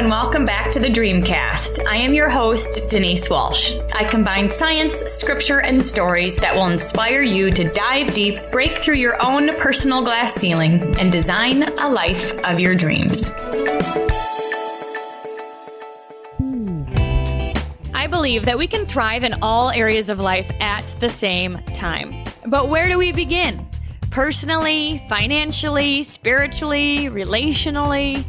and welcome back to the Dreamcast. I am your host, Denise Walsh. I combine science, scripture, and stories that will inspire you to dive deep, break through your own personal glass ceiling, and design a life of your dreams. I believe that we can thrive in all areas of life at the same time. But where do we begin? Personally, financially, spiritually, relationally?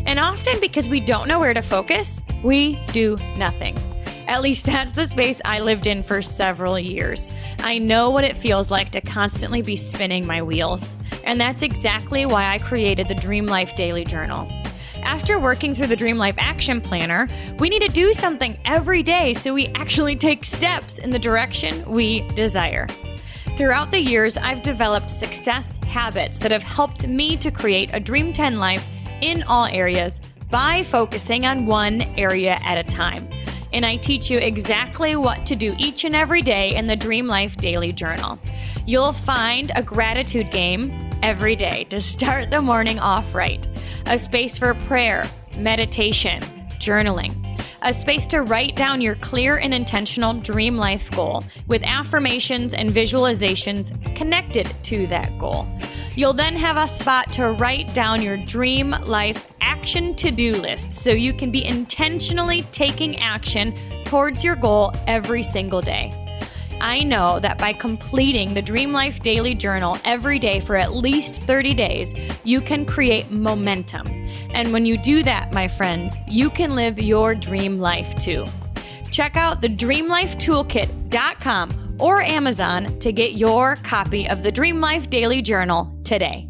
And often because we don't know where to focus, we do nothing. At least that's the space I lived in for several years. I know what it feels like to constantly be spinning my wheels. And that's exactly why I created the Dream Life Daily Journal. After working through the Dream Life Action Planner, we need to do something every day so we actually take steps in the direction we desire. Throughout the years, I've developed success habits that have helped me to create a Dream 10 life in all areas by focusing on one area at a time. And I teach you exactly what to do each and every day in the Dream Life Daily Journal. You'll find a gratitude game every day to start the morning off right, a space for prayer, meditation, journaling, a space to write down your clear and intentional dream life goal with affirmations and visualizations connected to that goal. You'll then have a spot to write down your dream life action to-do list so you can be intentionally taking action towards your goal every single day. I know that by completing the Dream Life Daily Journal every day for at least 30 days, you can create momentum. And when you do that, my friends, you can live your dream life too. Check out the dreamlifetoolkit.com or Amazon to get your copy of the Dream Life Daily Journal today.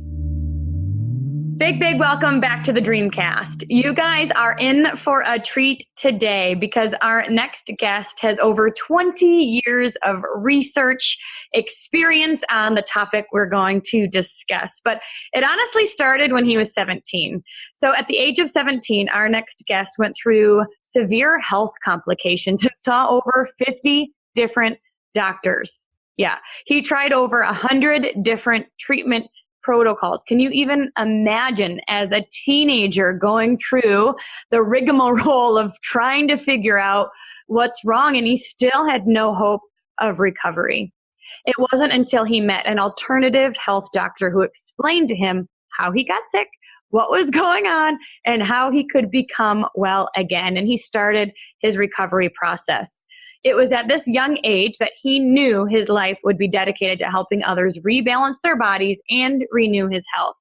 Big welcome back to the Dreamcast. You guys are in for a treat today because our next guest has over 20 years of research experience on the topic we're going to discuss. But it honestly started when he was 17. So at the age of 17, our next guest went through severe health complications and saw over 50 different doctors. Yeah, he tried over 100 different treatment protocols. Can you even imagine as a teenager going through the rigmarole of trying to figure out what's wrong, and he still had no hope of recovery? It wasn't until he met an alternative health doctor who explained to him how he got sick, what was going on, and how he could become well again. And he started his recovery process. It was at this young age that he knew his life would be dedicated to helping others rebalance their bodies and renew his health.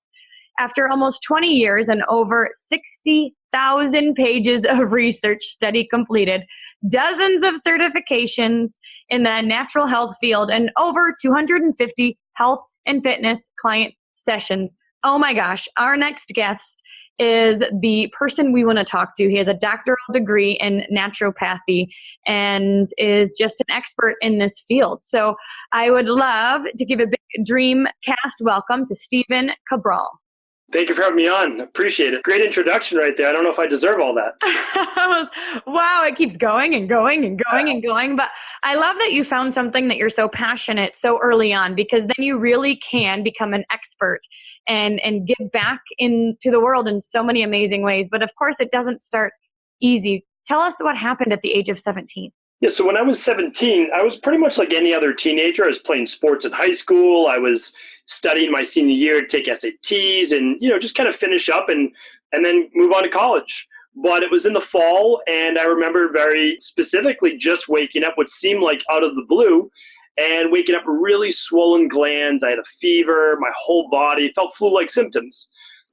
After almost 20 years and over 60,000 pages of research study completed, dozens of certifications in the natural health field, and over 250 health and fitness client sessions. Oh my gosh, our next guest is the person we want to talk to. He has a doctoral degree in naturopathy and is just an expert in this field. So I would love to give a big Dreamcast welcome to Stephen Cabral. Thank you for having me on. Appreciate it. Great introduction right there. I don't know if I deserve all that. Wow, it keeps going and going and going and going. But I love that you found something that you're so passionate so early on, because then you really can become an expert and give back into the world in so many amazing ways. But of course, it doesn't start easy. Tell us what happened at the age of 17. Yeah, so when I was 17, I was pretty much like any other teenager. I was playing sports in high school. I was studying my senior year to take SATs and, just kind of finish up and then move on to college. But it was in the fall, and I remember very specifically just waking up what seemed like out of the blue and waking up with really swollen glands. I had a fever, my whole body felt flu-like symptoms,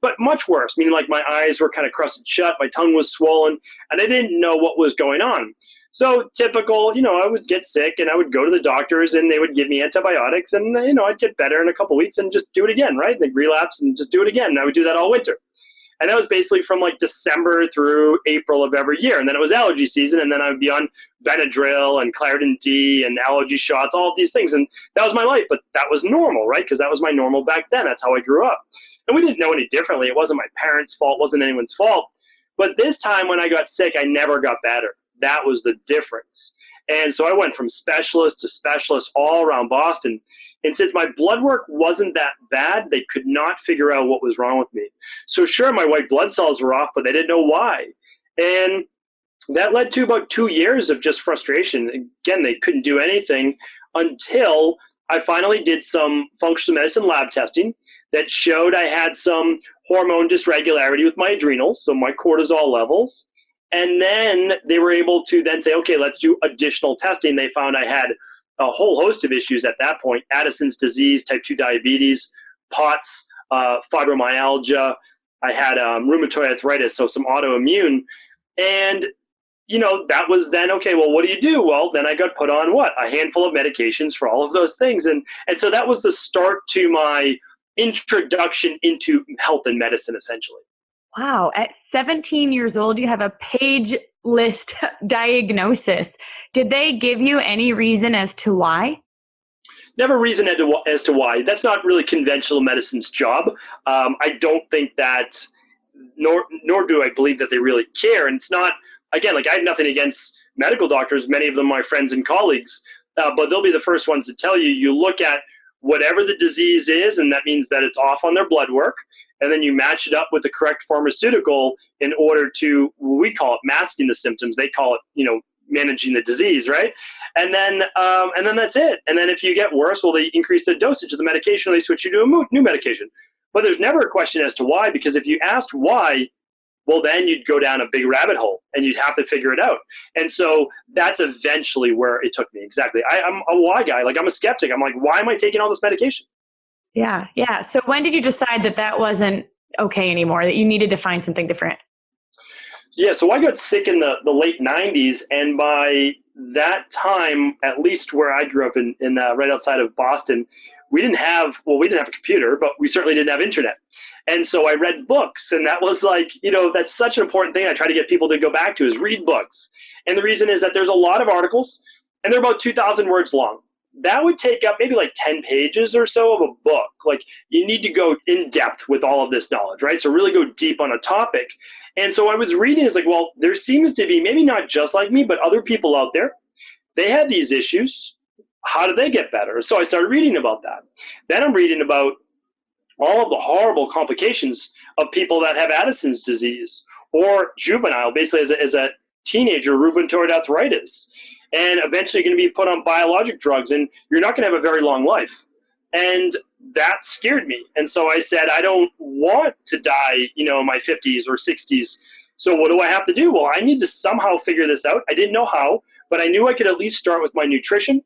but much worse, meaning like my eyes were kind of crusted shut, my tongue was swollen, and I didn't know what was going on. So typical, I would get sick and I would go to the doctors and they would give me antibiotics and, I'd get better in a couple of weeks and just do it again, right? They'd relapse and just do it again. And I would do that all winter. And that was basically from like December through April of every year. And then it was allergy season. And then I would be on Benadryl and Claritin D and allergy shots, all of these things. And that was my life. But that was normal, right? Because that was my normal back then. That's how I grew up. And we didn't know any differently. It wasn't my parents' fault. It wasn't anyone's fault. But this time when I got sick, I never got better. That was the difference. And so I went from specialist to specialist all around Boston. And since my blood work wasn't that bad, they could not figure out what was wrong with me. So sure, my white blood cells were off, but they didn't know why. And that led to about 2 years of just frustration. Again, they couldn't do anything until I finally did some functional medicine lab testing that showed I had some hormone dysregularity with my adrenals, so my cortisol levels. And then they were able to then say, okay, let's do additional testing. They found I had a whole host of issues at that point: Addison's disease, type 2 diabetes, POTS, fibromyalgia. I had rheumatoid arthritis, so some autoimmune. And that was then, okay, well, what do you do? Well, then I got put on a handful of medications for all of those things. And so that was the start to my introduction into health and medicine, essentially. Wow. At 17 years old, you have a page list diagnosis. Did they give you any reason as to why? Never reason as to why. That's not really conventional medicine's job. I don't think that, nor do I believe that they really care. And it's not, again, like, I have nothing against medical doctors, many of them my friends and colleagues, but they'll be the first ones to tell you, you look at whatever the disease is, and that means that it's off on their blood work, and then you match it up with the correct pharmaceutical in order to, we call it masking the symptoms, they call it, managing the disease, right? And then that's it. And then if you get worse, well, they increase the dosage of the medication, or they switch you to a new medication. But there's never a question as to why, because if you asked why, well, then you'd go down a big rabbit hole and you'd have to figure it out. And so that's eventually where it took me. Exactly. I'm a why guy. Like, I'm a skeptic. I'm like, why am I taking all this medication? Yeah. Yeah. So when did you decide that wasn't okay anymore, that you needed to find something different? Yeah. So I got sick in the late 90s. And by that time, at least where I grew up in right outside of Boston, we didn't have a computer, but we certainly didn't have internet. And so I read books, and that was like, that's such an important thing I try to get people to go back to, is read books. And the reason is that there's a lot of articles, and they're about 2,000 words long. That would take up maybe like 10 pages or so of a book. Like, you need to go in depth with all of this knowledge, right? So really go deep on a topic. And so I was reading, it's like, well, there seems to be, maybe not just like me, but other people out there, they have these issues. How do they get better? So I started reading about that. Then I'm reading about all of the horrible complications of people that have Addison's disease, or juvenile, basically as a teenager, rheumatoid arthritis. And eventually you're going to be put on biologic drugs, and you're not going to have a very long life. And that scared me. And so I said, I don't want to die, in my 50s or 60s. So what do I have to do? Well, I need to somehow figure this out. I didn't know how, but I knew I could at least start with my nutrition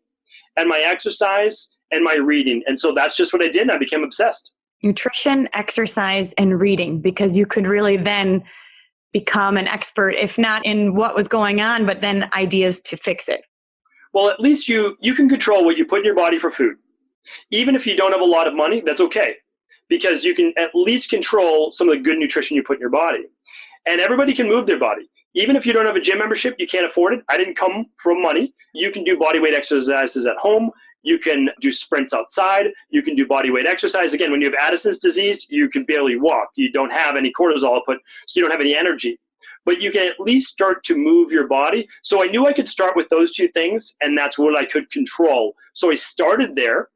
and my exercise and my reading. And so that's just what I did, and I became obsessed. Nutrition, exercise, and reading, because you could really then become an expert, if not in what was going on, but then ideas to fix it. Well, at least you can control what you put in your body for food. Even if you don't have a lot of money, that's okay, because you can at least control some of the good nutrition you put in your body. And everybody can move their body. Even if you don't have a gym membership, you can't afford it. I didn't come from money. You can do body weight exercises at home. You can do sprints outside. You can do body weight exercise. Again, when you have Addison's disease, you can barely walk. You don't have any cortisol output, so you don't have any energy. But you can at least start to move your body. So I knew I could start with those two things, and that's what I could control. So I started there.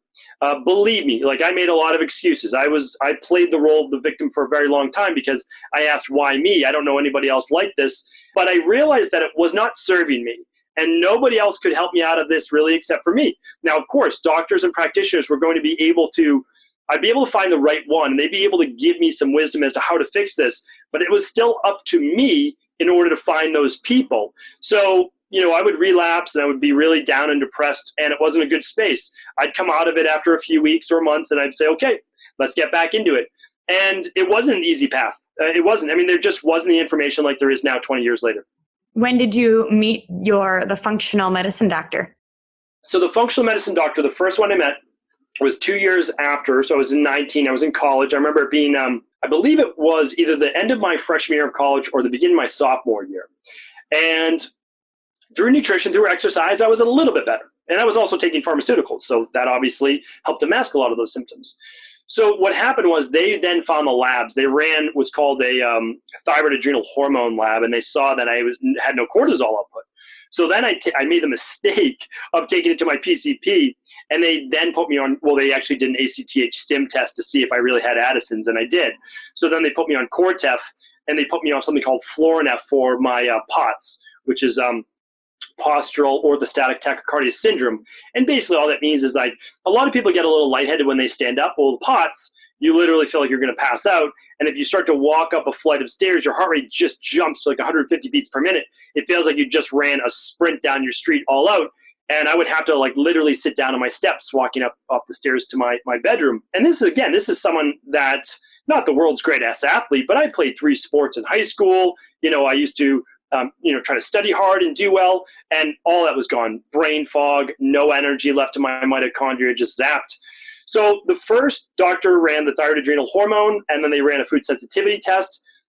Believe me, like, I made a lot of excuses. I played the role of the victim for a very long time, because I asked, why me? I don't know anybody else like this. But I realized that it was not serving me. And nobody else could help me out of this really except for me. Now, of course, doctors and practitioners were going to be able to, I'd be able to find the right one, and they'd be able to give me some wisdom as to how to fix this. But it was still up to me in order to find those people. So, I would relapse, and I would be really down and depressed, and it wasn't a good space. I'd come out of it after a few weeks or months, and I'd say, okay, let's get back into it. And it wasn't an easy path. It wasn't. I mean, there just wasn't the information like there is now 20 years later. When did you meet the functional medicine doctor? So the functional medicine doctor, the first one I met was 2 years after. So I was in 19. I was in college. I remember it being, I believe it was either the end of my freshman year of college or the beginning of my sophomore year. And through nutrition, through exercise, I was a little bit better. And I was also taking pharmaceuticals. So that obviously helped to mask a lot of those symptoms. So what happened was they then found the labs. They ran what's called a thyroid adrenal hormone lab, and they saw that I had no cortisol output. So then I made the mistake of taking it to my PCP, and they then put me on, well, they actually did an ACTH stim test to see if I really had Addison's, and I did. So then they put me on Cortef and they put me on something called Florinef for my POTS, which is postural orthostatic tachycardia syndrome. And basically all that means is like a lot of people get a little lightheaded when they stand up. Well, the POTS, you literally feel like you're going to pass out. And if you start to walk up a flight of stairs, your heart rate just jumps to like 150 beats per minute. It feels like you just ran a sprint down your street all out. And I would have to like literally sit down on my steps walking up the stairs to my bedroom. And this is someone that's not the world's greatest athlete, but I played 3 sports in high school. I used to try to study hard and do well, and all that was gone. Brain fog, no energy left in my mitochondria, just zapped. So the first doctor ran the thyroid adrenal hormone, and then they ran a food sensitivity test,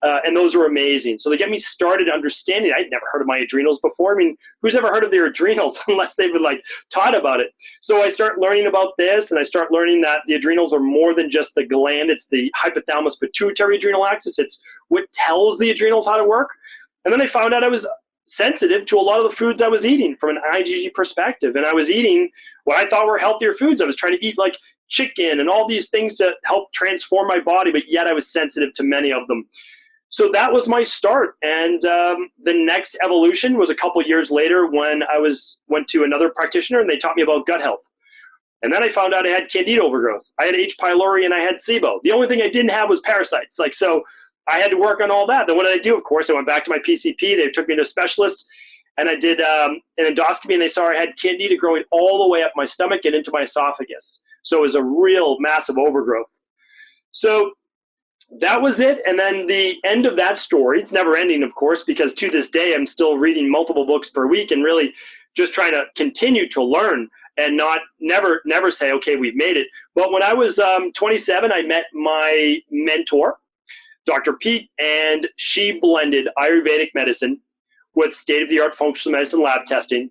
and those were amazing. So they get me started understanding. I'd never heard of my adrenals before. I mean, who's ever heard of their adrenals unless they've been like taught about it? So I start learning about this, and I start learning that the adrenals are more than just the gland. It's the hypothalamus pituitary adrenal axis. It's what tells the adrenals how to work. And then I found out I was sensitive to a lot of the foods I was eating from an IgG perspective. And I was eating what I thought were healthier foods. I was trying to eat like chicken and all these things that help transform my body, but yet I was sensitive to many of them. So that was my start. And the next evolution was a couple of years later when I went to another practitioner and they taught me about gut health. And then I found out I had candida overgrowth. I had H. pylori and I had SIBO. The only thing I didn't have was parasites. So I had to work on all that. Then what did I do? Of course, I went back to my PCP. They took me to a specialist, and I did an endoscopy, and they saw I had candida growing all the way up my stomach and into my esophagus. So it was a real massive overgrowth. So that was it. And then the end of that story, it's never ending, of course, because to this day, I'm still reading multiple books per week and really just trying to continue to learn and never say, okay, we've made it. But when I was 27, I met my mentor, Dr. Pete, and she blended Ayurvedic medicine with state-of-the-art functional medicine lab testing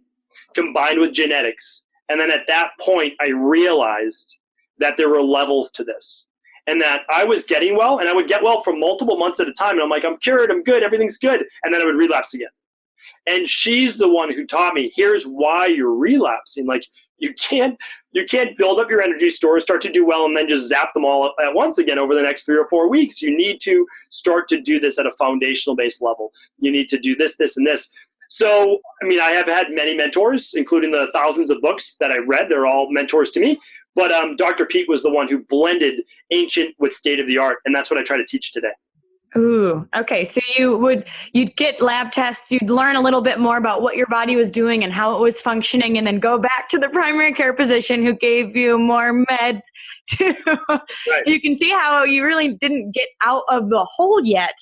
combined with genetics. And then at that point, I realized that there were levels to this and that I was getting well, and I would get well for multiple months at a time. And I'm like, I'm cured, I'm good, everything's good. And then I would relapse again. And she's the one who taught me, here's why you're relapsing. Like, you can't build up your energy stores, start to do well, and then just zap them all at once again over the next 3 or 4 weeks. You need to start to do this at a foundational based level. You need to do this, this, and this. So, I mean, I have had many mentors, including the thousands of books that I read. They're all mentors to me. But Dr. Pete was the one who blended ancient with state of the art, and that's what I try to teach today. Ooh, okay. So you'd get lab tests, you'd learn a little bit more about what your body was doing and how it was functioning, and then go back to the primary care physician who gave you more meds to, right. You can see how you really didn't get out of the hole yet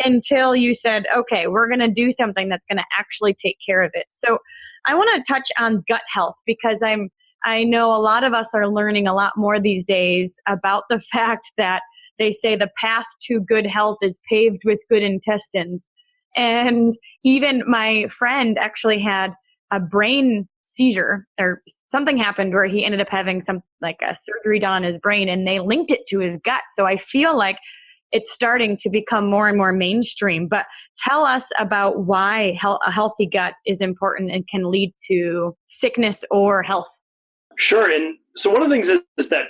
until you said, okay, we're going to do something that's going to actually take care of it. So I want to touch on gut health because I know a lot of us are learning a lot more these days about the fact that they say the path to good health is paved with good intestines. And even my friend actually had a brain seizure or something happened where he ended up having a surgery done on his brain, and they linked it to his gut. So I feel like it's starting to become more and more mainstream. But tell us about why a healthy gut is important and can lead to sickness or health. Sure. And so one of the things is that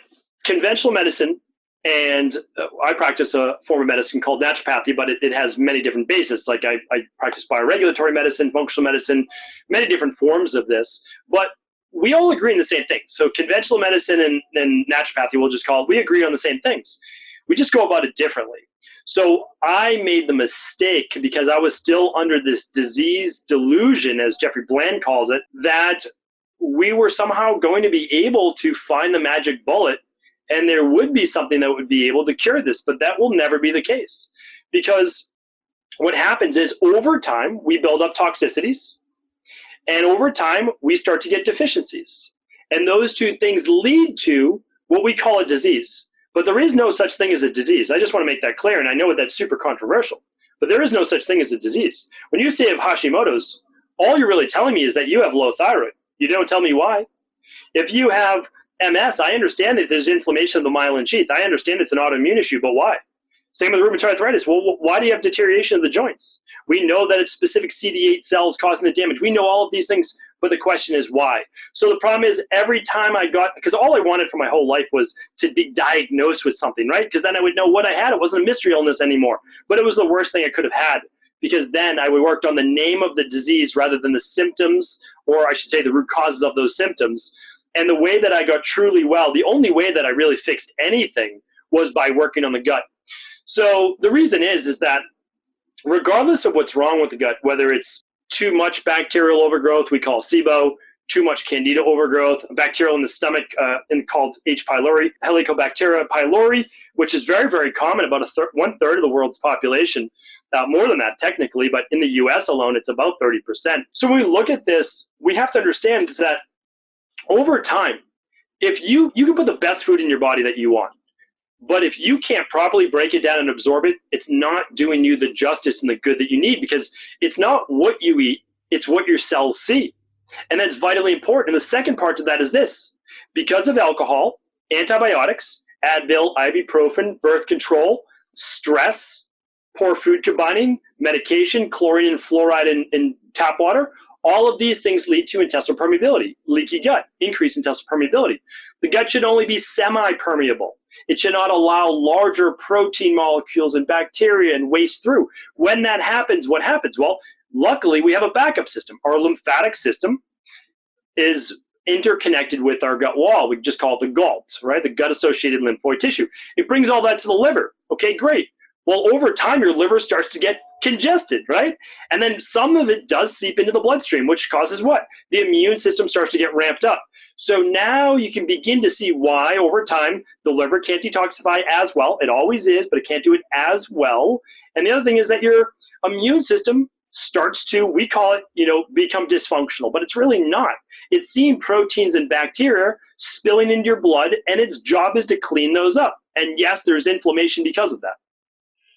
conventional medicine, and I practice a form of medicine called naturopathy, but it has many different bases. Like I practice bioregulatory medicine, functional medicine, many different forms of this. But we all agree on the same thing. So conventional medicine and naturopathy, we'll just call it, we agree on the same things. We just go about it differently. So I made the mistake because I was still under this disease delusion, as Jeffrey Bland calls it, that we were somehow going to be able to find the magic bullet and there would be something that would be able to cure this, but that will never be the case. Because what happens is over time, we build up toxicities, and over time, we start to get deficiencies. And those two things lead to what we call a disease. But there is no such thing as a disease. I just want to make that clear, and I know that's super controversial, but there is no such thing as a disease. When you say you have Hashimoto's, all you're really telling me is that you have low thyroid. You don't tell me why. If you have MS, I understand that there's inflammation of the myelin sheath. I understand it's an autoimmune issue, but why? Same with rheumatoid arthritis. Well, why do you have deterioration of the joints? We know that it's specific CD8 cells causing the damage. We know all of these things, but the question is why. So the problem is every time because all I wanted for my whole life was to be diagnosed with something, right? Because then I would know what I had. It wasn't a mystery illness anymore, but it was the worst thing I could have had, because then I worked on the name of the disease rather than the symptoms, or I should say the root causes of those symptoms. And the way that I got truly well, the only way that I really fixed anything was by working on the gut. So the reason is that regardless of what's wrong with the gut, whether it's too much bacterial overgrowth, we call SIBO, too much candida overgrowth, bacterial in the stomach called H. pylori, Helicobacter pylori, which is very, very common, about 1/3 of the world's population, more than that technically, but in the US alone, it's about 30%. So when we look at this, we have to understand that over time, if you can put the best food in your body that you want, but if you can't properly break it down and absorb it, it's not doing you the justice and the good that you need, because it's not what you eat, it's what your cells see. And that's vitally important. And the second part to that is this: because of alcohol, antibiotics, Advil, ibuprofen, birth control, stress, poor food combining, medication, chlorine and fluoride in tap water, all of these things lead to intestinal permeability, leaky gut, increased intestinal permeability. The gut should only be semi-permeable. It should not allow larger protein molecules and bacteria and waste through. When that happens, what happens? Well, luckily, we have a backup system. Our lymphatic system is interconnected with our gut wall. We just call it the GALT, right? The gut-associated lymphoid tissue. It brings all that to the liver. Okay, great. Well, over time, your liver starts to get congested, right? And then some of it does seep into the bloodstream, which causes what? The immune system starts to get ramped up. So now you can begin to see why over time the liver can't detoxify as well. It always is, but it can't do it as well. And the other thing is that your immune system starts to, we call it, become dysfunctional, but it's really not. It's seeing proteins and bacteria spilling into your blood, and its job is to clean those up. And yes, there's inflammation because of that.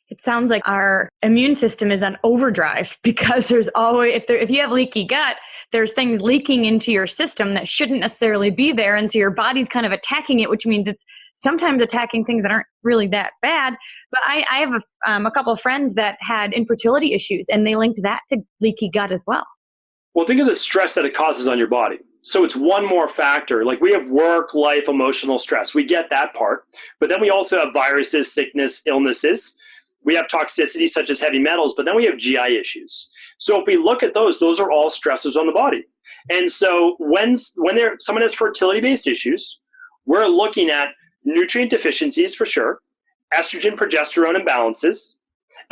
It sounds like our immune system is on overdrive, because there's always, if you have leaky gut, there's things leaking into your system that shouldn't necessarily be there. And so your body's kind of attacking it, which means it's sometimes attacking things that aren't really that bad. But I have a couple of friends that had infertility issues, and they linked that to leaky gut as well. Well, think of the stress that it causes on your body. So it's one more factor. Like we have work, life, emotional stress. We get that part. But then we also have viruses, sickness, illnesses. We have toxicity such as heavy metals, but then we have GI issues. So if we look at those are all stressors on the body. And so when someone has fertility-based issues, we're looking at nutrient deficiencies for sure, estrogen, progesterone imbalances,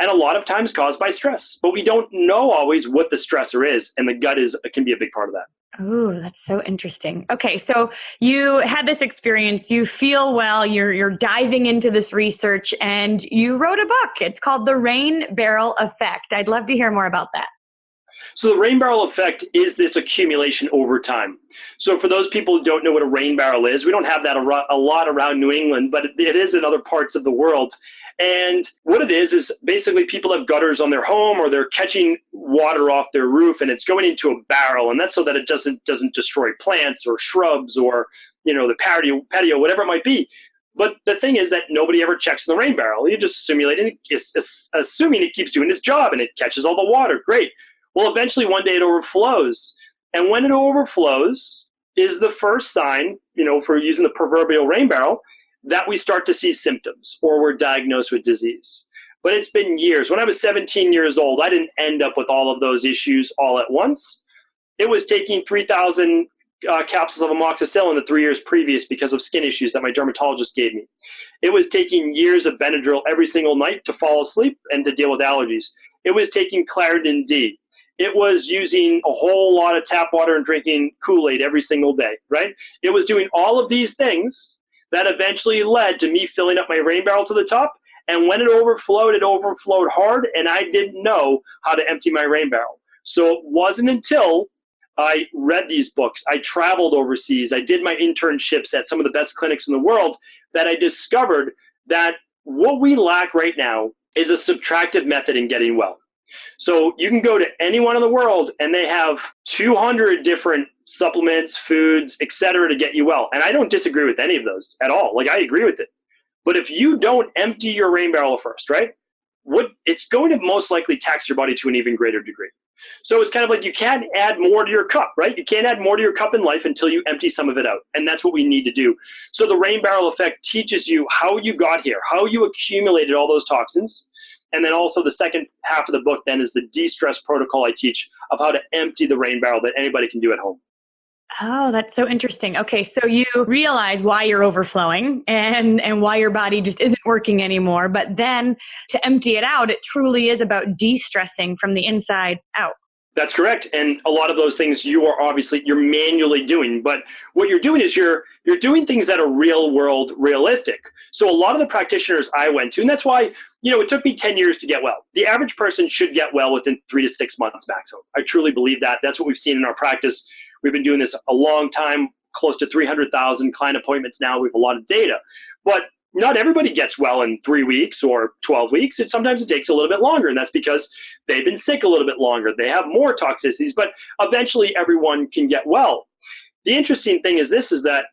and a lot of times caused by stress. But we don't know always what the stressor is, and the gut can be a big part of that. Oh, that's so interesting. Okay, so you had this experience, you feel well, you're diving into this research, and you wrote a book. It's called The Rain Barrel Effect. I'd love to hear more about that. So the rain barrel effect is this accumulation over time. So for those people who don't know what a rain barrel is, we don't have that a lot around New England, but it is in other parts of the world. And what it is basically people have gutters on their home, or they're catching water off their roof, and it's going into a barrel, and that's so that it doesn't destroy plants or shrubs or the patio, whatever it might be. But the thing is that nobody ever checks the rain barrel. You just assuming it keeps doing its job and it catches all the water. Great. Well, eventually one day it overflows, and when it overflows is the first sign, for using the proverbial rain barrel, that we start to see symptoms or we're diagnosed with disease. But it's been years. When I was 17 years old, I didn't end up with all of those issues all at once. It was taking 3,000 capsules of amoxicillin the 3 years previous because of skin issues that my dermatologist gave me. It was taking years of Benadryl every single night to fall asleep and to deal with allergies. It was taking Claritin D. It was using a whole lot of tap water and drinking Kool-Aid every single day, right? It was doing all of these things that eventually led to me filling up my rain barrel to the top. And when it overflowed hard, and I didn't know how to empty my rain barrel. So it wasn't until I read these books, I traveled overseas, I did my internships at some of the best clinics in the world, that I discovered that what we lack right now is a subtractive method in getting well. So you can go to anyone in the world and they have 200 different supplements, foods, etc. to get you well. And I don't disagree with any of those at all. Like I agree with it. But if you don't empty your rain barrel first, right? it's going to most likely tax your body to an even greater degree. So it's kind of like you can't add more to your cup, right? You can't add more to your cup in life until you empty some of it out. And that's what we need to do. So the rain barrel effect teaches you how you got here, how you accumulated all those toxins. And then also the second half of the book then is the de-stress protocol I teach of how to empty the rain barrel that anybody can do at home. Oh, that's so interesting. Okay, so you realize why you're overflowing and why your body just isn't working anymore. But then to empty it out, it truly is about de-stressing from the inside out. That's correct. And a lot of those things you're manually doing. But what you're doing is you're doing things that are real world realistic. So a lot of the practitioners I went to, and that's why, it took me 10 years to get well. The average person should get well within 3 to 6 months maximum. I truly believe that. That's what we've seen in our practice. We've been doing this a long time, close to 300,000 client appointments now. We have a lot of data. But not everybody gets well in 3 weeks or 12 weeks. Sometimes it takes a little bit longer, and that's because they've been sick a little bit longer. They have more toxicities, but eventually everyone can get well. The interesting thing is that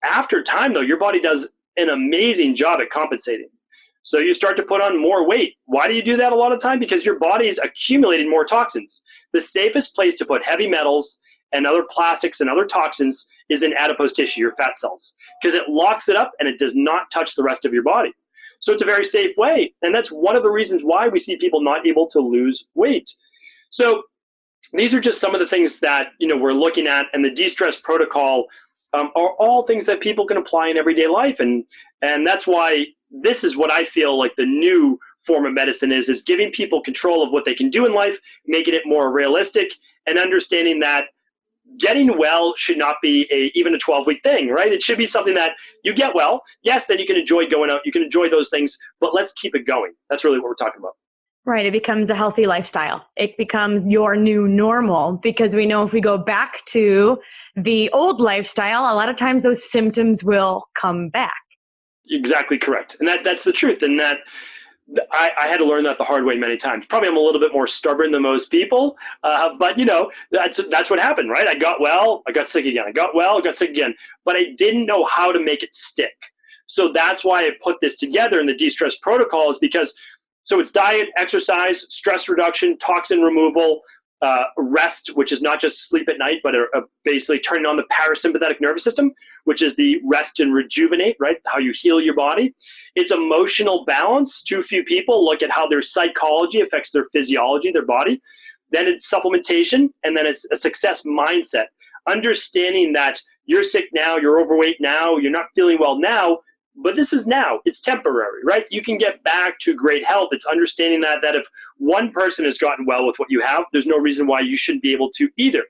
after time, though, your body does an amazing job at compensating. So you start to put on more weight. Why do you do that a lot of time? Because your body is accumulating more toxins. The safest place to put heavy metals and other plastics and other toxins is in adipose tissue, your fat cells, because it locks it up and it does not touch the rest of your body. So it's a very safe way. And that's one of the reasons why we see people not able to lose weight. So these are just some of the things that, we're looking at, and the de-stress protocol are all things that people can apply in everyday life. And that's why this is what I feel like the new form of medicine is giving people control of what they can do in life, making it more realistic, and understanding that getting well should not be even a 12-week thing, right? It should be something that you get well. Yes, then you can enjoy going out. You can enjoy those things, but let's keep it going. That's really what we're talking about. Right. It becomes a healthy lifestyle. It becomes your new normal, because we know if we go back to the old lifestyle, a lot of times those symptoms will come back. Exactly correct. And that's the truth. And that I had to learn that the hard way many times. Probably I'm a little bit more stubborn than most people, but that's what happened, right? I got well, I got sick again. I got well, I got sick again, but I didn't know how to make it stick. So that's why I put this together in the de-stress protocol, is because so it's diet, exercise, stress reduction, toxin removal, rest, which is not just sleep at night, but basically turning on the parasympathetic nervous system, which is the rest and rejuvenate, right? How you heal your body. It's emotional balance. Too few people look at how their psychology affects their physiology, their body. Then it's supplementation, and then it's a success mindset. Understanding that you're sick now, you're overweight now, you're not feeling well now, but this is now. It's temporary, right? You can get back to great health. It's understanding that if one person has gotten well with what you have, there's no reason why you shouldn't be able to either.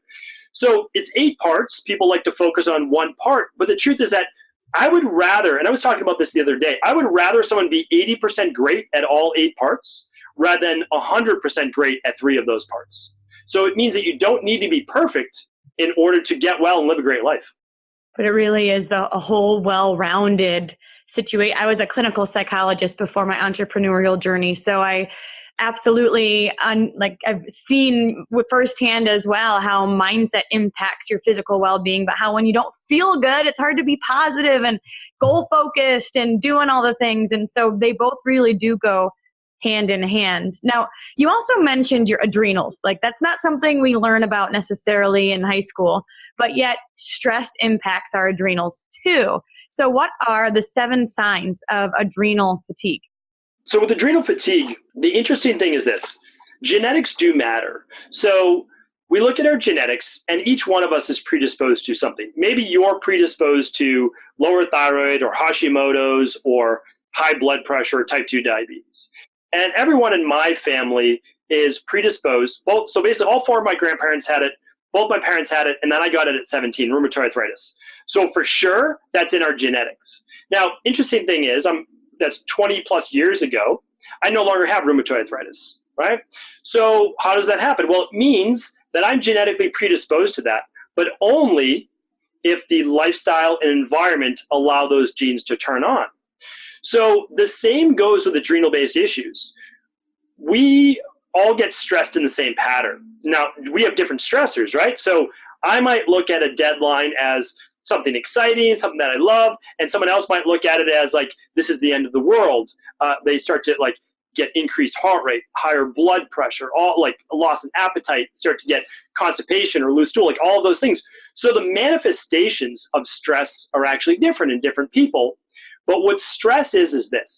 So it's 8 parts. People like to focus on one part, but the truth is that I would rather, and I was talking about this the other day, I would rather someone be 80% great at all 8 parts rather than 100% great at 3 of those parts. So it means that you don't need to be perfect in order to get well and live a great life. But it really is a whole well-rounded situation. I was a clinical psychologist before my entrepreneurial journey, so I absolutely, I've seen firsthand as well how mindset impacts your physical well-being, but how when you don't feel good, it's hard to be positive and goal-focused and doing all the things. And so they both really do go hand in hand. Now, you also mentioned your adrenals. That's not something we learn about necessarily in high school, but yet stress impacts our adrenals too. So what are the 7 signs of adrenal fatigue? So with adrenal fatigue, the interesting thing is this: genetics do matter. So we look at our genetics, and each one of us is predisposed to something. Maybe you're predisposed to lower thyroid or Hashimoto's or high blood pressure or type 2 diabetes. And everyone in my family is predisposed. So basically all 4 of my grandparents had it, both my parents had it, and then I got it at 17, rheumatoid arthritis. So for sure, that's in our genetics. Now, interesting thing is, that's 20 plus years ago, I no longer have rheumatoid arthritis, right? So how does that happen? Well, it means that I'm genetically predisposed to that, but only if the lifestyle and environment allow those genes to turn on. So the same goes with adrenal-based issues. We all get stressed in the same pattern. Now, we have different stressors, right? So I might look at a deadline as something exciting, something that I love, and someone else might look at it as this is the end of the world. They start to get increased heart rate, higher blood pressure, all like a loss in appetite, start to get constipation or loose stool, like all of those things. So the manifestations of stress are actually different in different people. But what stress is this.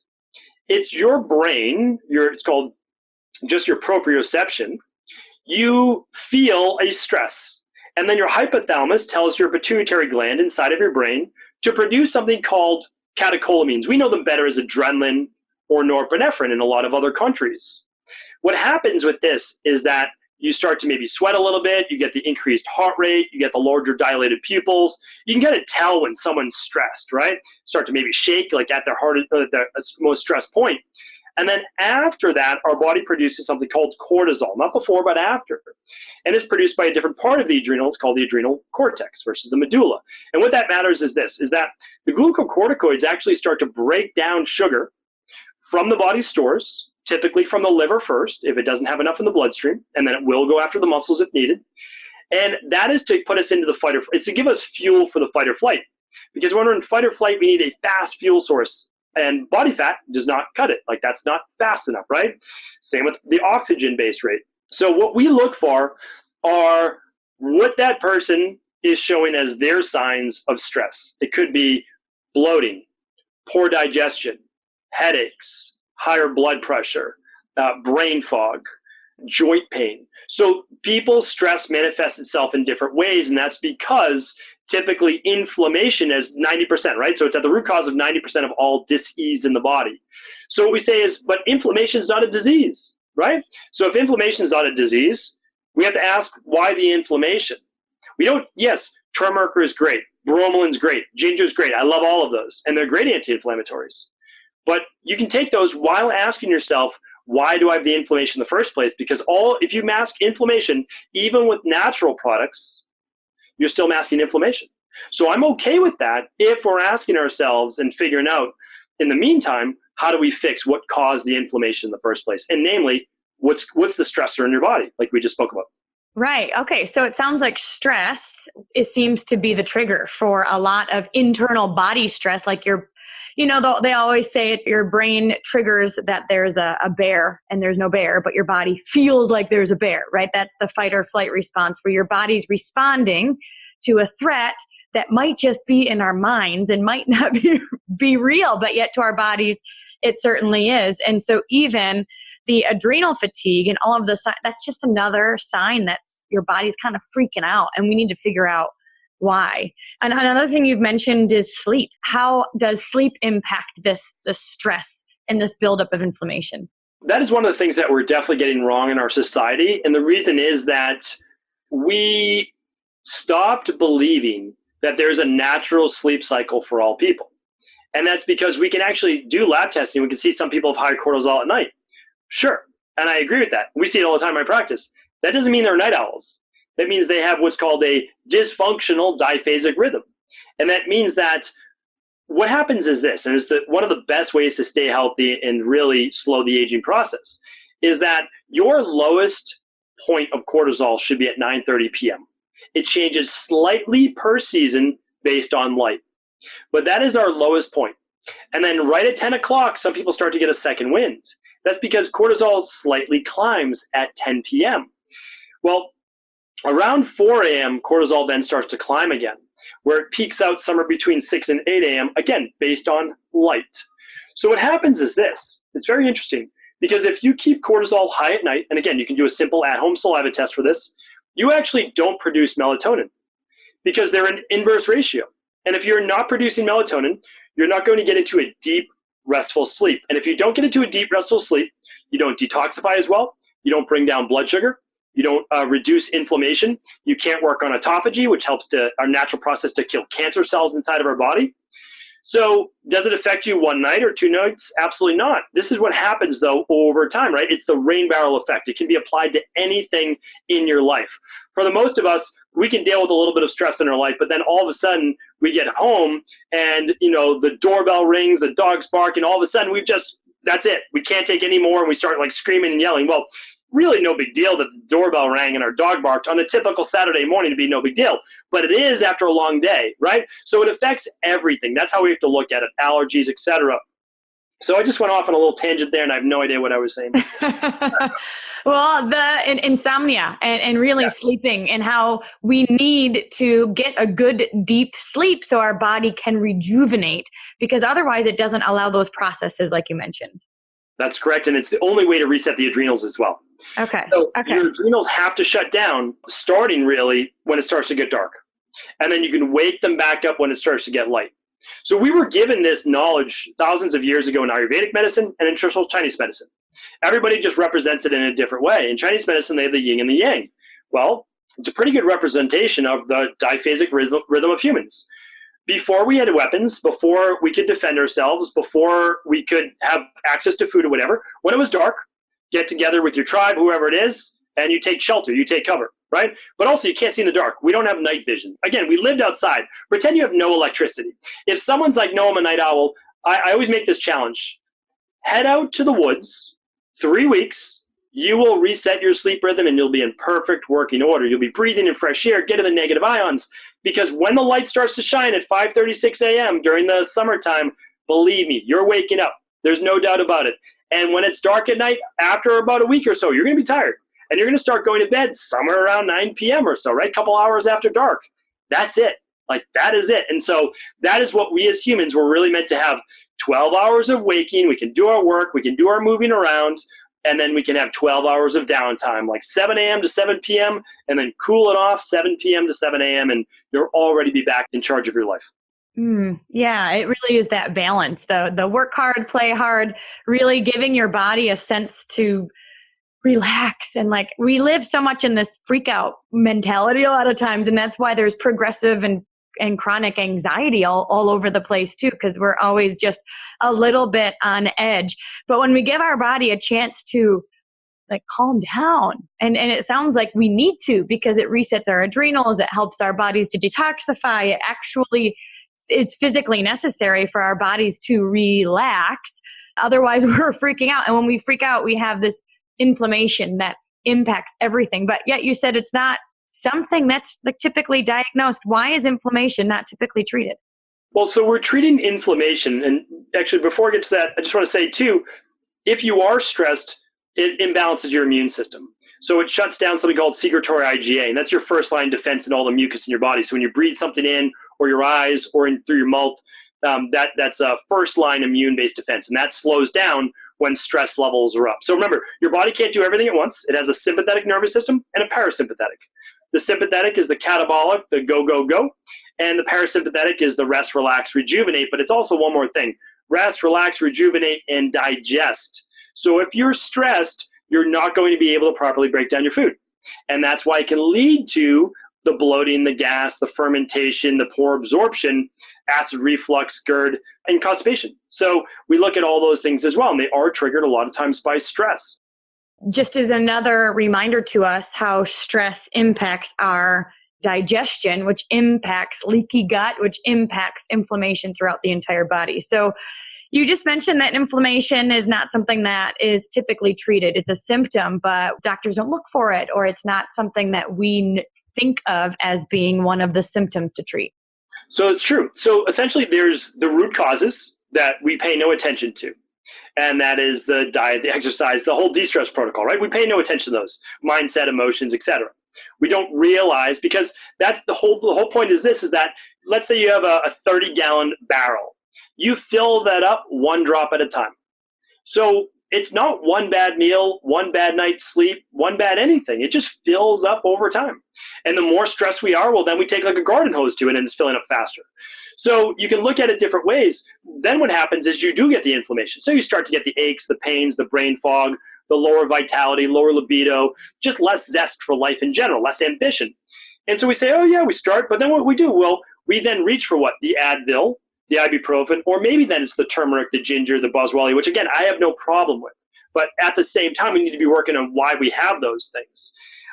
It's your brain, it's called just your proprioception. You feel a stress, and then your hypothalamus tells your pituitary gland inside of your brain to produce something called catecholamines. We know them better as adrenaline or norepinephrine in a lot of other countries. What happens with this is that you start to maybe sweat a little bit, you get the increased heart rate, you get the larger dilated pupils. You can kind of tell when someone's stressed, right? Start to maybe shake like at their heart, at their most stressed point. And then after that, our body produces something called cortisol, not before, but after. And it's produced by a different part of the adrenal. It's called the adrenal cortex versus the medulla. And what that matters is this, is that the glucocorticoids actually start to break down sugar from the body's stores, typically from the liver first, if it doesn't have enough in the bloodstream, and then it will go after the muscles if needed. And that is to put us into the fight or flight. It's to give us fuel for the fight or flight. Because when we're in fight or flight, we need a fast fuel source. And body fat does not cut it. Like that's not fast enough, right? Same with the oxygen-based rate. So what we look for are what that person is showing as their signs of stress. It could be bloating, poor digestion, headaches, higher blood pressure, brain fog, joint pain. So people's stress manifests itself in different ways, and that's because typically inflammation is 90%, right? So it's at the root cause of 90% of all dis-ease in the body. So what we say is, but inflammation is not a disease, right? So if inflammation is not a disease, we have to ask why the inflammation. Yes, turmeric is great, bromelain's great, ginger's great. I love all of those, and they're great anti-inflammatories. But you can take those while asking yourself, why do I have the inflammation in the first place? Because if you mask inflammation, even with natural products, you're still masking inflammation. So I'm okay with that if we're asking ourselves and figuring out, in the meantime, how do we fix what caused the inflammation in the first place? And namely, what's the stressor in your body, like we just spoke about. Right. Okay. So it sounds like stress, it seems to be the trigger for a lot of internal body stress, like they always say it, your brain triggers that there's a bear and there's no bear, but your body feels like there's a bear, right? That's the fight or flight response where your body's responding to a threat that might just be in our minds and might not be real, but yet to our bodies, it certainly is. And so even the adrenal fatigue and all of the that's just another sign that your body's kind of freaking out, and we need to figure out why. And another thing you've mentioned is sleep. How does sleep impact the stress and this buildup of inflammation? That is one of the things that we're definitely getting wrong in our society. And the reason is that we stopped believing that there's a natural sleep cycle for all people. And that's because we can actually do lab testing. We can see some people have high cortisol at night. Sure. And I agree with that. We see it all the time in my practice. That doesn't mean they're night owls. That means they have what's called a dysfunctional diphasic rhythm. And that means that what happens is this, and it's one of the best ways to stay healthy and really slow the aging process, is that your lowest point of cortisol should be at 9:30 p.m. It changes slightly per season based on light. But that is our lowest point. And then right at 10 o'clock, some people start to get a second wind. That's because cortisol slightly climbs at 10 p.m. Well, around 4 a.m., cortisol then starts to climb again, where it peaks out somewhere between 6 and 8 a.m., again, based on light. So what happens is this. It's very interesting, because if you keep cortisol high at night, and again, you can do a simple at-home saliva test for this, you actually don't produce melatonin because they're an inverse ratio. And if you're not producing melatonin, you're not going to get into a deep, restful sleep. And if you don't get into a deep, restful sleep, you don't detoxify as well, you don't bring down blood sugar, you don't reduce inflammation, you can't work on autophagy, which helps our natural process to kill cancer cells inside of our body. So does it affect you one night or two nights? Absolutely not. This is what happens, though, over time, right? It's the rain barrel effect. It can be applied to anything in your life. For the most of us, we can deal with a little bit of stress in our life, but then all of a sudden we get home and, the doorbell rings, the dogs bark, and all of a sudden that's it. We can't take any more, and we start like screaming and yelling. Well, really no big deal that the doorbell rang and our dog barked on a typical Saturday morning to be no big deal. But it is after a long day, right? So it affects everything. That's how we have to look at it, allergies, etc. So I just went off on a little tangent there, and I have no idea what I was saying. Well, the insomnia and really sleeping, and how we need to get a good deep sleep so our body can rejuvenate, because otherwise it doesn't allow those processes like you mentioned. That's correct. And it's the only way to reset the adrenals as well. Okay. So your adrenals have to shut down starting really when it starts to get dark. And then you can wake them back up when it starts to get light. So we were given this knowledge thousands of years ago in Ayurvedic medicine and in traditional Chinese medicine. Everybody just represents it in a different way. In Chinese medicine, they have the yin and the yang. Well, it's a pretty good representation of the diphasic rhythm of humans. Before we had weapons, before we could defend ourselves, before we could have access to food or whatever, when it was dark, get together with your tribe, whoever it is, and you take shelter, you take cover, right? But also you can't see in the dark. We don't have night vision. Again, we lived outside. Pretend you have no electricity. If someone's like, no, I'm a night owl, I always make this challenge. Head out to the woods, 3 weeks, you will reset your sleep rhythm and you'll be in perfect working order. You'll be breathing in fresh air, get in the negative ions, because when the light starts to shine at 5:36 a.m. during the summertime, believe me, you're waking up. There's no doubt about it. And when it's dark at night, after about a week or so, you're going to be tired. And you're going to start going to bed somewhere around 9 p.m. or so, right? A couple hours after dark. That's it. Like, that is it. And so that is what we as humans were really meant to have. 12 hours of waking. We can do our work. We can do our moving around. And then we can have 12 hours of downtime, like 7 a.m. to 7 p.m., and then cool it off 7 p.m. to 7 a.m., and you'll already be back in charge of your life. Yeah, it really is that balance, the work hard, play hard, really giving your body a sense to relax. And like, we live so much in this freak out mentality a lot of times, and that's why there's progressive and chronic anxiety all over the place too, because we're always just a little bit on edge. But when we give our body a chance to like calm down, and it sounds like we need to, because it resets our adrenals, it helps our bodies to detoxify, it actually is physically necessary for our bodies to relax. Otherwise we're freaking out. And when we freak out, we have this inflammation that impacts everything. But yet you said it's not something that's like typically diagnosed. Why is inflammation not typically treated? Well, so we're treating inflammation. And actually, before I get to that, I just want to say too, if you are stressed, it imbalances your immune system. So it shuts down something called secretory IgA, and that's your first line defense in all the mucus in your body. So when you breathe something in, or your eyes, or in through your mouth, that's a first line immune-based defense, and that slows down when stress levels are up. So remember, your body can't do everything at once. It has a sympathetic nervous system and a parasympathetic. The sympathetic is the catabolic, the go, go, go, and the parasympathetic is the rest, relax, rejuvenate. But it's also one more thing: rest, relax, rejuvenate, and digest. So if you're stressed, you're not going to be able to properly break down your food. And that's why it can lead to the bloating, the gas, the fermentation, the poor absorption, acid reflux, GERD, and constipation. So we look at all those things as well, and they are triggered a lot of times by stress. Just as another reminder to us how stress impacts our digestion, which impacts leaky gut, which impacts inflammation throughout the entire body. So you just mentioned that inflammation is not something that is typically treated. It's a symptom, but doctors don't look for it, or it's not something that we think of as being one of the symptoms to treat. So it's true. So essentially there's the root causes that we pay no attention to. And that is the diet, the exercise, the whole de-stress protocol, right? We pay no attention to those: mindset, emotions, etc. We don't realize, because that's the whole point is this, is that let's say you have a 30-gallon barrel. You fill that up one drop at a time. So it's not one bad meal, one bad night's sleep, one bad anything. It just fills up over time. And the more stressed we are, well, then we take like a garden hose to it and it's filling up faster. So you can look at it different ways. Then what happens is you do get the inflammation. So you start to get the aches, the pains, the brain fog, the lower vitality, lower libido, just less zest for life in general, less ambition. And so we say, oh yeah, we start, but then what we do? Well, we then reach for what? The Advil, the ibuprofen, or maybe then it's the turmeric, the ginger, the Boswellia, which again, I have no problem with. But at the same time, we need to be working on why we have those things.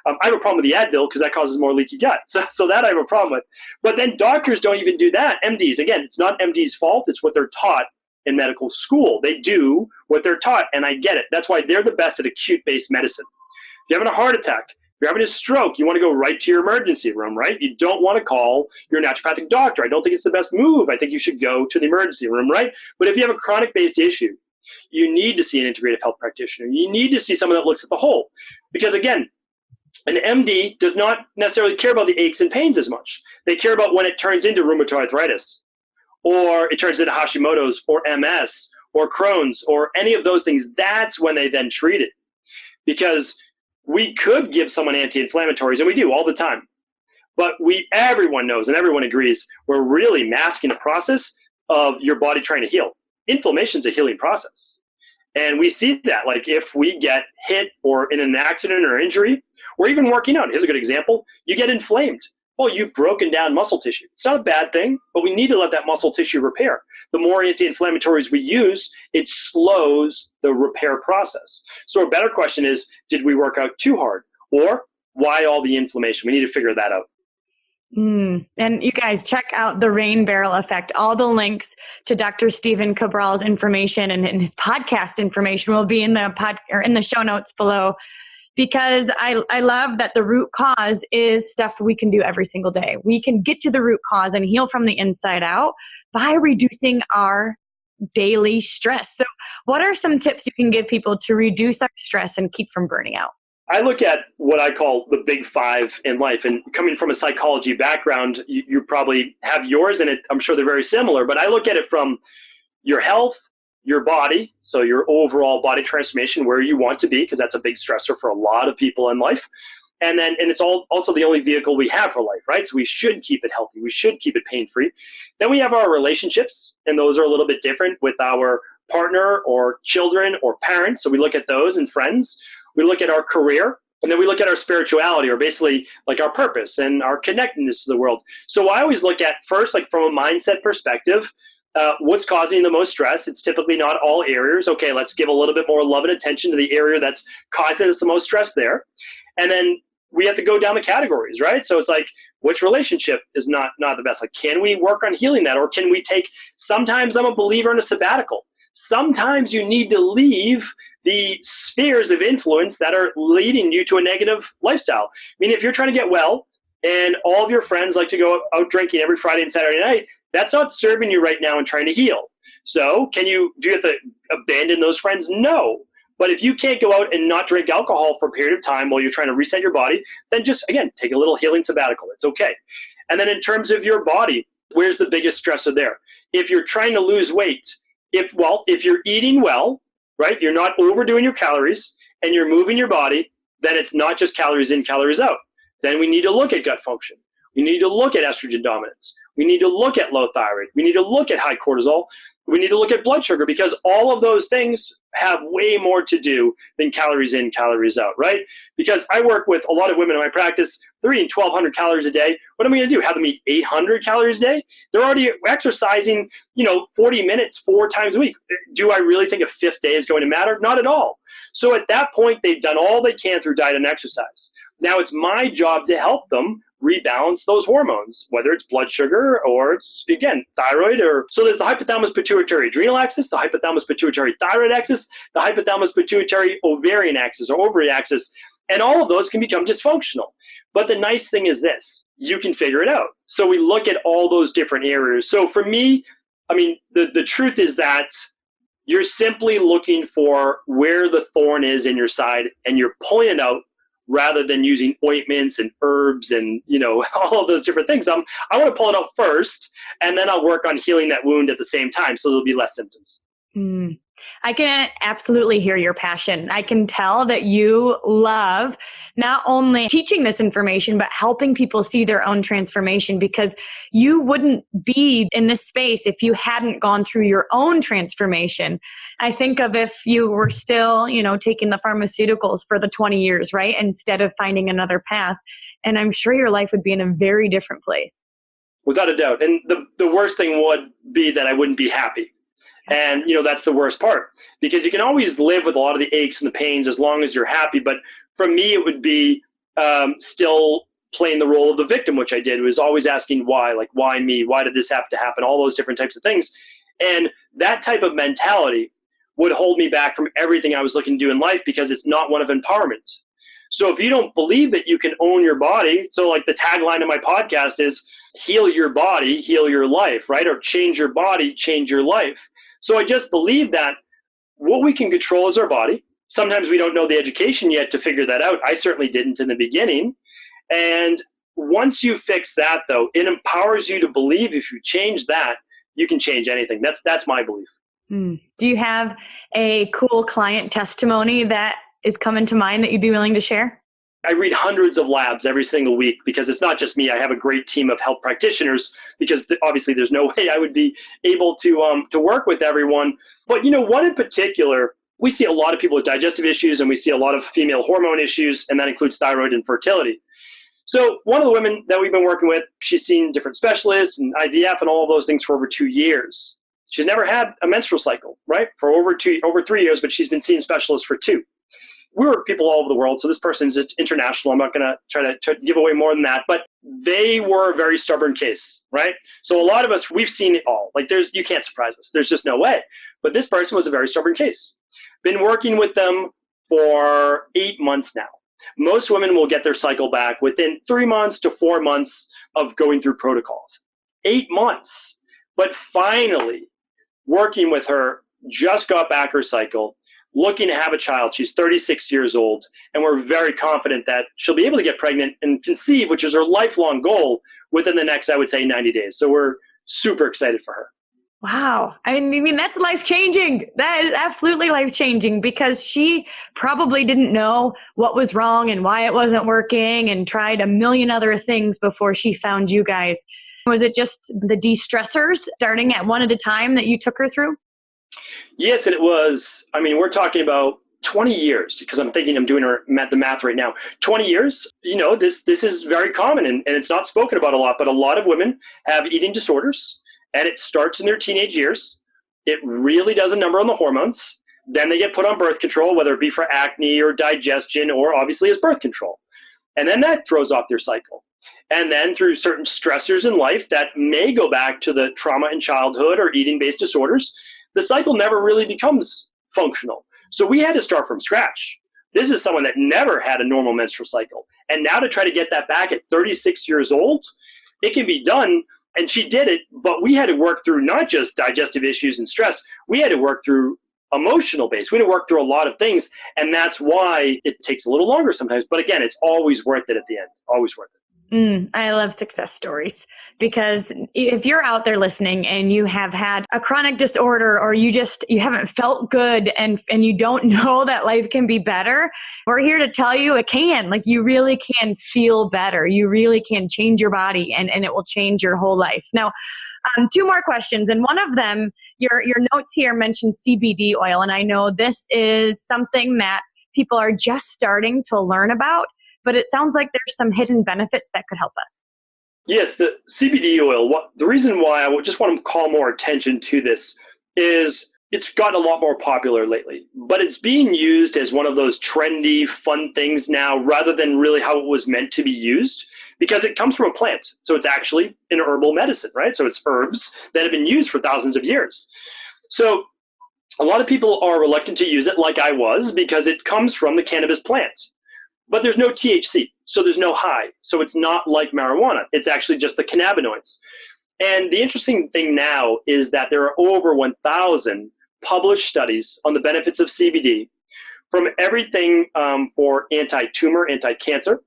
I have a problem with the Advil because that causes more leaky gut. So that I have a problem with. But then doctors don't even do that. MDs, again, it's not MD's fault. It's what they're taught in medical school. They do what they're taught, and I get it. That's why they're the best at acute-based medicine. If you're having a heart attack, if you're having a stroke, you want to go right to your emergency room, right? You don't want to call your naturopathic doctor. I don't think it's the best move. I think you should go to the emergency room, right? But if you have a chronic-based issue, You need to see an integrative health practitioner. You need to see someone that looks at the whole. Because again, an MD does not necessarily care about the aches and pains as much. They care about when it turns into rheumatoid arthritis, or it turns into Hashimoto's, or MS, or Crohn's, or any of those things. That's when they then treat it. Because we could give someone anti-inflammatories, and we do all the time. But everyone knows and everyone agrees we're really masking the process of your body trying to heal. Inflammation is a healing process. And we see that, like if we get hit or in an accident or injury, or even working out, here's a good example, you get inflamed. Well, you've broken down muscle tissue. It's not a bad thing, but we need to let that muscle tissue repair. The more anti-inflammatories we use, it slows the repair process. So a better question is, did we work out too hard? Or why all the inflammation? We need to figure that out. And you guys check out the Rain Barrel Effect. All the links to Dr. Stephen Cabral's information and his podcast information will be in the show notes below, because I love that the root cause is stuff we can do every single day. We can get to the root cause and heal from the inside out by reducing our daily stress. So what are some tips you can give people to reduce our stress and keep from burning out? I look at what I call the big five in life, and coming from a psychology background, you probably have yours, and I'm sure they're very similar, but I look at it from your health, your body, so your overall body transformation, where you want to be, because that's a big stressor for a lot of people in life. And it's also the only vehicle we have for life, right? So we should keep it healthy. We should keep it pain-free. Then we have our relationships, and those are a little bit different with our partner or children or parents. So we look at those and friends. We look at our career, and then we look at our spirituality, or basically like our purpose and our connectedness to the world. So I always look at first, like from a mindset perspective, what's causing the most stress. It's typically not all areas. Okay, let's give a little bit more love and attention to the area that's causing us the most stress there. And then we have to go down the categories, right? So it's like, which relationship is not the best? Like, can we work on healing that? Or can we sometimes I'm a believer in a sabbatical. Sometimes you need to leave the spheres of influence that are leading you to a negative lifestyle. I mean, if you're trying to get well and all of your friends like to go out drinking every Friday and Saturday night, that's not serving you right now and trying to heal. So do you have to abandon those friends? No. But if you can't go out and not drink alcohol for a period of time while you're trying to reset your body, then just, again, take a little healing sabbatical. It's okay. And then in terms of your body, where's the biggest stressor there? If you're trying to lose weight, if you're eating well, right, you're not overdoing your calories and you're moving your body, then it's not just calories in, calories out. Then we need to look at gut function. We need to look at estrogen dominance. We need to look at low thyroid. We need to look at high cortisol. We need to look at blood sugar, because all of those things have way more to do than calories in, calories out, right? Because I work with a lot of women in my practice. They're eating 1,200 calories a day. What am I going to do? Have them eat 800 calories a day? They're already exercising, 40 minutes 4 times a week. Do I really think a 5th day is going to matter? Not at all. So at that point, they've done all they can through diet and exercise. Now it's my job to help them rebalance those hormones, whether it's blood sugar or it's, again, thyroid. So there's the hypothalamus pituitary adrenal axis, the hypothalamus pituitary thyroid axis, the hypothalamus pituitary ovarian axis or ovary axis, and all of those can become dysfunctional. But the nice thing is this, you can figure it out. So we look at all those different areas. So for me, I mean, the truth is that you're simply looking for where the thorn is in your side, and you're pulling it out rather than using ointments and herbs and, all of those different things. I want to pull it out first, and then I'll work on healing that wound at the same time, so there'll be less symptoms. I can absolutely hear your passion. I can tell that you love not only teaching this information, but helping people see their own transformation, because you wouldn't be in this space if you hadn't gone through your own transformation. I think of if you were still, taking the pharmaceuticals for the 20 years, right? Instead of finding another path. And I'm sure your life would be in a very different place. Without a doubt. And the worst thing would be that I wouldn't be happy. And, that's the worst part, because you can always live with a lot of the aches and the pains as long as you're happy. But for me, it would be still playing the role of the victim, which I did. It was always asking why, like, why me? Why did this have to happen? All those different types of things. And that type of mentality would hold me back from everything I was looking to do in life, because it's not one of empowerment. So if you don't believe that you can own your body, so like the tagline of my podcast is heal your body, heal your life, right? Or change your body, change your life. So I just believe that what we can control is our body. Sometimes we don't know the education yet to figure that out. I certainly didn't in the beginning. And once you fix that, though, it empowers you to believe if you change that, you can change anything. That's my belief. Do you have a cool client testimony that is coming to mind that you'd be willing to share? I read hundreds of labs every single week because it's not just me. I have a great team of health practitioners because obviously there's no way I would be able to work with everyone. But, one in particular, we see a lot of people with digestive issues and we see a lot of female hormone issues, and that includes thyroid and fertility. So one of the women that we've been working with, she's seen different specialists and IVF and all of those things for over 2 years. She's never had a menstrual cycle, right, for over 3 years, but she's been seeing specialists for 2. We work with people all over the world, so this person's international. I'm not going to try to give away more than that, but they were a very stubborn case, right? So a lot of us, we've seen it all. Like you can't surprise us. There's just no way. But this person was a very stubborn case. Been working with them for 8 months now. Most women will get their cycle back within 3 months to 4 months of going through protocols. 8 months. But finally, working with her, just got back her cycle, looking to have a child. She's 36 years old, and we're very confident that she'll be able to get pregnant and conceive, which is her lifelong goal, within the next, I would say, 90 days. So we're super excited for her. Wow. I mean, that's life-changing. That is absolutely life-changing because she probably didn't know what was wrong and why it wasn't working and tried a million other things before she found you guys. Was it just the de-stressors starting at one at a time that you took her through? Yes, and it was. I mean, we're talking about 20 years because I'm doing the math right now. 20 years, this is very common and it's not spoken about a lot, but a lot of women have eating disorders. And it starts in their teenage years. It really does a number on the hormones. Then they get put on birth control, whether it be for acne or digestion or obviously as birth control. And then that throws off their cycle. And then through certain stressors in life that may go back to the trauma in childhood or eating-based disorders, the cycle never really becomes functional. So we had to start from scratch. This is someone that never had a normal menstrual cycle. And now to try to get that back at 36 years old, it can be done. And she did it, but we had to work through not just digestive issues and stress. We had to work through emotional base. We had to work through a lot of things. And that's why it takes a little longer sometimes. But again, it's always worth it at the end. Always worth it. I love success stories because if you're out there listening and you have had a chronic disorder or you haven't felt good and you don't know that life can be better, we're here to tell you it can. Like you really can feel better. You really can change your body and it will change your whole life. Now, 2 more questions. And one of them, your notes here mention CBD oil. And I know this is something that people are just starting to learn about. But it sounds like there's some hidden benefits that could help us. Yes, the CBD oil, the reason why I just want to call more attention to this is it's gotten a lot more popular lately, but it's being used as one of those trendy, fun things now rather than really how it was meant to be used because it comes from a plant. So it's actually an herbal medicine, right? So it's herbs that have been used for thousands of years. So a lot of people are reluctant to use it like I was because it comes from the cannabis plant. But there's no THC, so there's no high. So it's not like marijuana. It's actually just the cannabinoids. And the interesting thing now is that there are over 1,000 published studies on the benefits of CBD from everything for anti-tumor, anti-cancer,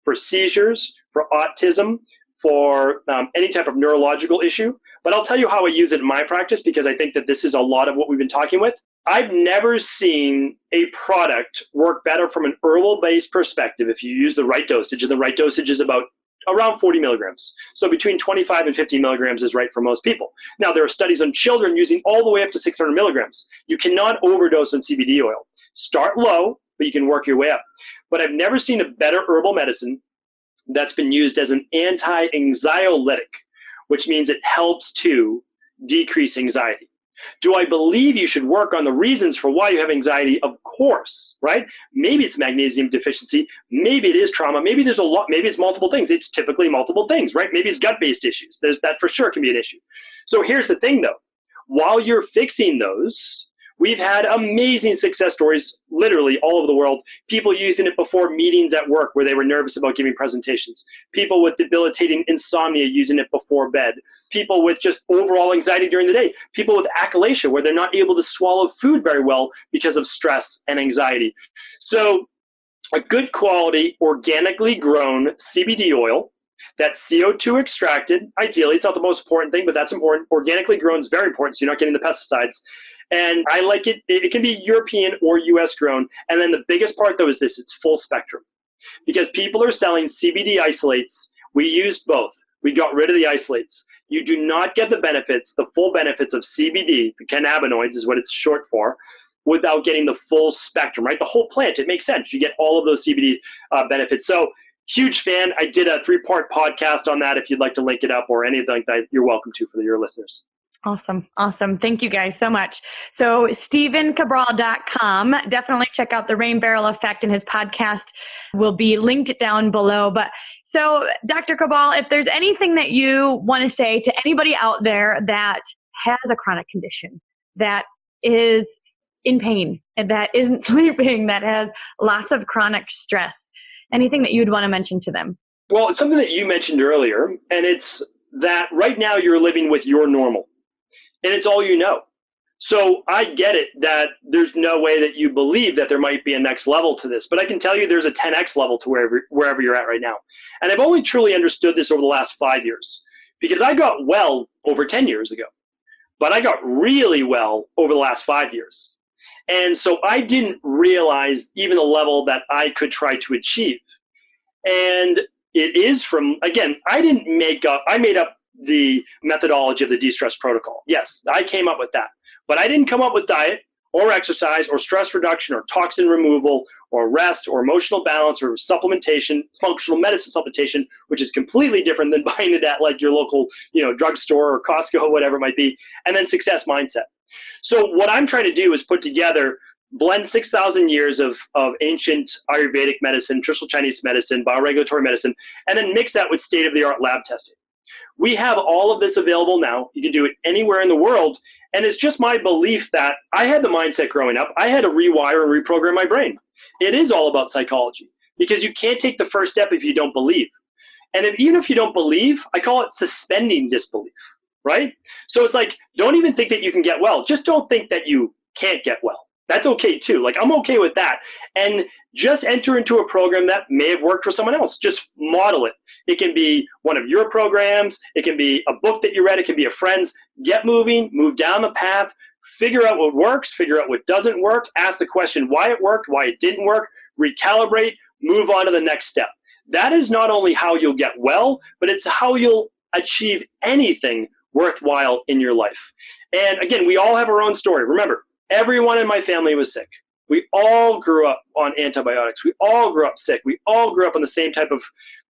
for seizures, for autism, for any type of neurological issue. But I'll tell you how I use it in my practice because I think that this is a lot of what we've been talking with. I've never seen a product work better from an herbal-based perspective if you use the right dosage, and the right dosage is about around 40 milligrams. So between 25 and 50 milligrams is right for most people. Now, there are studies on children using all the way up to 600 milligrams. You cannot overdose on CBD oil. Start low, but you can work your way up. But I've never seen a better herbal medicine that's been used as an anti-anxiolytic, which means it helps to decrease anxiety. Do I believe you should work on the reasons for why you have anxiety? Of course, right? Maybe it's magnesium deficiency. Maybe it is trauma. Maybe there's a lot. Maybe it's multiple things. It's typically multiple things, right? Maybe it's gut-based issues. That for sure can be an issue. So here's the thing, though. While you're fixing those, We've had amazing success stories, literally all over the world. People using it before meetings at work where they were nervous about giving presentations. People with debilitating insomnia using it before bed. People with just overall anxiety during the day. People with achalasia where they're not able to swallow food very well because of stress and anxiety. So a good quality, organically grown CBD oil that's CO2 extracted, ideally, it's not the most important thing, but that's important. Organically grown is very important, so you're not getting the pesticides. And I like it. It can be European or US grown. And then the biggest part, though, is this. It's full spectrum. Because people are selling CBD isolates. We used both. We got rid of the isolates. You do not get the benefits, the full benefits of CBD, the cannabinoids is what it's short for, without getting the full spectrum, right? The whole plant. It makes sense. You get all of those CBD benefits. So huge fan. I did a 3-part podcast on that. If you'd like to link it up or anything like that, you're welcome to for your listeners. Awesome. Awesome. Thank you guys so much. So StephenCabral.com. Definitely check out the Rain Barrel Effect, and his podcast will be linked down below. But so Dr. Cabral, if there's anything that you want to say to anybody out there that has a chronic condition, that is in pain, and that isn't sleeping, that has lots of chronic stress, anything that you'd want to mention to them? Well, it's something that you mentioned earlier, and it's that right now you're living with your normal. And it's all you know. So I get it that there's no way that you believe that there might be a next level to this. But I can tell you there's a 10x level to wherever you're at right now. And I've only truly understood this over the last 5 years. Because I got well over 10 years ago. But I got really well over the last 5 years. And so I didn't realize even the level that I could try to achieve. And it is from, again, I made up the methodology of the de-stress protocol. Yes, I came up with that. But I didn't come up with diet or exercise or stress reduction or toxin removal or rest or emotional balance or supplementation, functional medicine supplementation, which is completely different than buying it at like your local, drugstore or Costco or whatever it might be, and then success mindset. So what I'm trying to do is put together, blend 6,000 years of ancient Ayurvedic medicine, traditional Chinese medicine, bioregulatory medicine, and then mix that with state-of-the-art lab testing. We have all of this available now. You can do it anywhere in the world. And it's just my belief that I had the mindset growing up. I had to rewire and reprogram my brain. It is all about psychology because you can't take the first step if you don't believe. And even if you don't believe, I call it suspending disbelief, right? So it's like, don't even think that you can get well. Just don't think that you can't get well. That's okay too. Like, I'm okay with that. And just enter into a program that may have worked for someone else. Just model it. It can be one of your programs. It can be a book that you read. It can be a friend's. Get moving, move down the path, figure out what works, figure out what doesn't work, ask the question why it worked, why it didn't work, recalibrate, move on to the next step. That is not only how you'll get well, but it's how you'll achieve anything worthwhile in your life. And again, we all have our own story. Remember, everyone in my family was sick. We all grew up on antibiotics. We all grew up sick. We all grew up on the same type of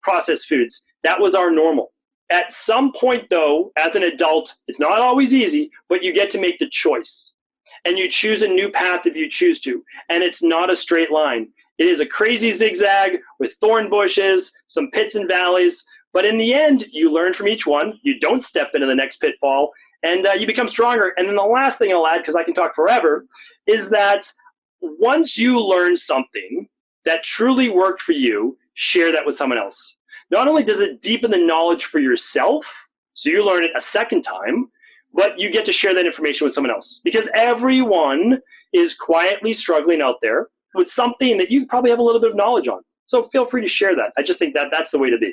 processed foods. That was our normal. At some point, though, as an adult, it's not always easy, but you get to make the choice. And you choose a new path if you choose to. And it's not a straight line. It is a crazy zigzag with thorn bushes, some pits and valleys. But in the end, you learn from each one. You don't step into the next pitfall, and you become stronger. And then the last thing I'll add, because I can talk forever, is that once you learn something that truly worked for you, share that with someone else. Not only does it deepen the knowledge for yourself, so you learn it a second time, but you get to share that information with someone else. Because everyone is quietly struggling out there with something that you probably have a little bit of knowledge on. So feel free to share that. I just think that that's the way to be.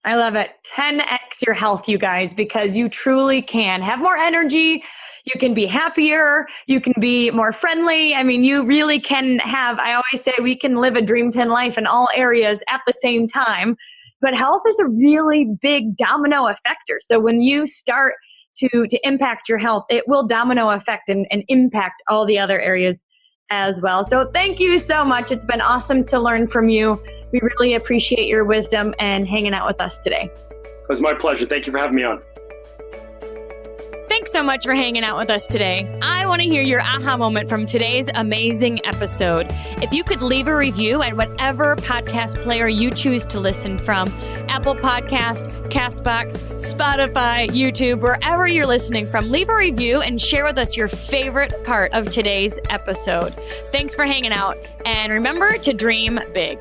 I love it. 10x your health, you guys, because you truly can have more energy. You can be happier. You can be more friendly. I mean, you really can have, I always say we can live a Dream 10 life in all areas at the same time, but health is a really big domino effector. So when you start to impact your health, it will domino effect and impact all the other areas as well. So thank you so much. It's been awesome to learn from you. We really appreciate your wisdom and hanging out with us today. It was my pleasure. Thank you for having me on. Thanks so much for hanging out with us today. I want to hear your aha moment from today's amazing episode. If you could leave a review at whatever podcast player you choose to listen from, Apple Podcast, Castbox, Spotify, YouTube, wherever you're listening from, leave a review and share with us your favorite part of today's episode. Thanks for hanging out, and remember to dream big.